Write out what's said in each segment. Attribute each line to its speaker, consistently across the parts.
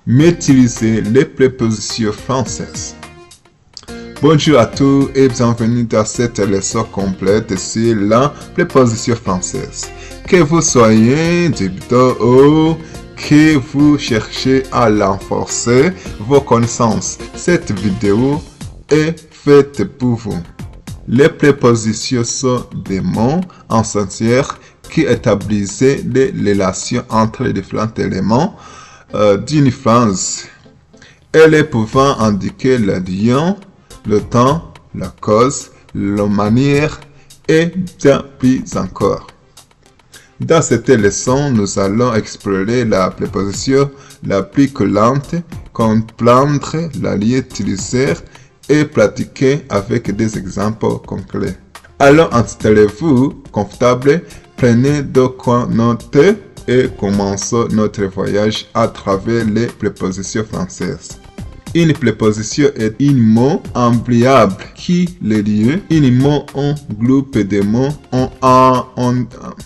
Speaker 1: Maîtriser les prépositions françaises. Bonjour à tous et bienvenue dans cette leçon complète sur la préposition française. Que vous soyez débutant ou que vous cherchez à renforcer vos connaissances, cette vidéo est faite pour vous. Les prépositions sont des mots essentiels qui établissent les relations entre les différents éléments d'une phrase. Elles peuvent indiquer le lien, le temps, la cause, la manière et bien plus encore. Dans cette leçon, nous allons explorer la préposition la plus courante, comprendre la ligne utilisée et pratiquer avec des exemples concrets. Alors installez-vous confortable, prenez de quoi noter et commençons notre voyage à travers les prépositions françaises. Une préposition est un mot employable qui relie un mot en groupe de mots en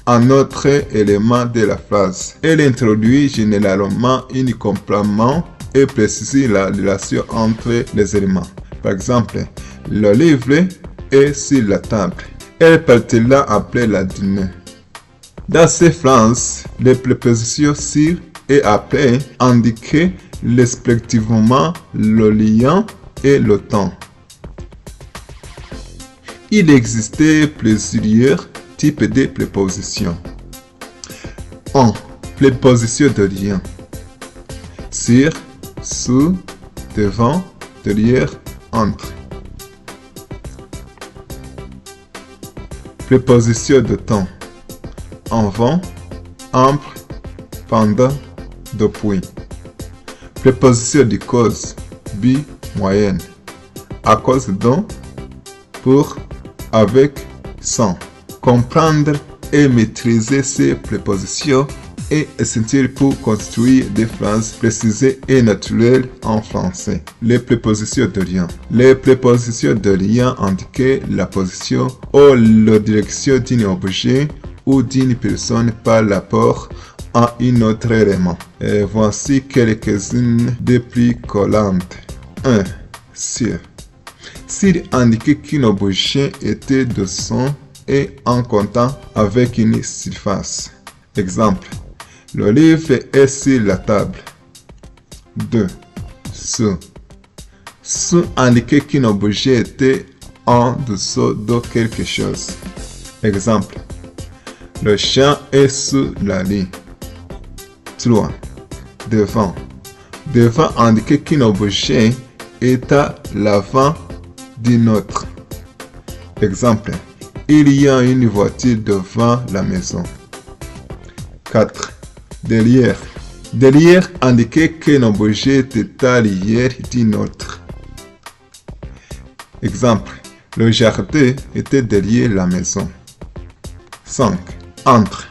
Speaker 1: un autre élément de la phrase. Elle introduit généralement un complément et précise la relation entre les éléments. Par exemple, le livre est sur la table. Elle partira après la dîner. Dans ces phrases, les prépositions sur et après indiquent respectivement le lien et le temps. Il existait plusieurs types de prépositions. 1. Préposition de lien. Sur, sous, devant, derrière, entre. Préposition de temps. Avant, entre, pendant, depuis. Préposition de cause, bi, moyenne. À cause dont, pour, avec, sans. Comprendre et maîtriser ces prépositions est essentiel pour construire des phrases précisées et naturelles en français. Les prépositions de lien. Les prépositions de lien indiquent la position ou la direction d'un objet ou d'une personne par rapport à un autre élément. Et voici quelques-unes des plus courantes. 1. Sur. Sur indique qu'un objet était dessous et en contact avec une surface. Exemple. Le livre est sur la table. 2. Sous. Sous indique qu'un objet était en dessous de quelque chose. Exemple. Le chat est sous la lit. 3. Devant. Devant indique qu'un objet est à l'avant d'un autre. Exemple. Il y a une voiture devant la maison. 4. Derrière. Derrière indique qu'un objet est à l'arrière d'un autre. Exemple. Le jardin était derrière la maison. 5. Entre.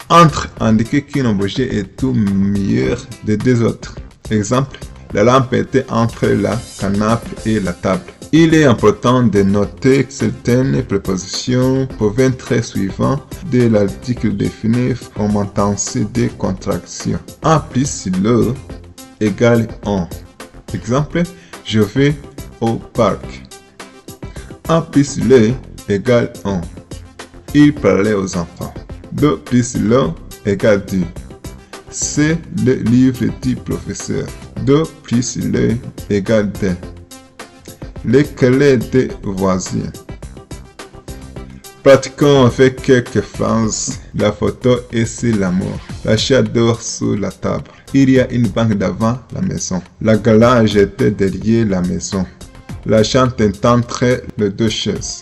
Speaker 1: Entre indique qu'un objet est au milieu des deux autres. Exemple. La lampe était entre la canapé et la table. Il est important de noter que certaines prépositions peuvent être suivantes de l'article défini comme intention de contraction. 1 plus le égale 1. Exemple, je vais au parc. 1 plus le égale 1. Il parlait aux enfants. 2 plus le égale 2. C'est le livre du professeur. 2 plus le égale 2. Les clés des voisins. Pratiquons avec quelques phrases. La photo est sur l'amour. La chaise dort sur la table. Il y a une banque devant la maison. La garage était derrière la maison. La chambre est entre les deux chaises.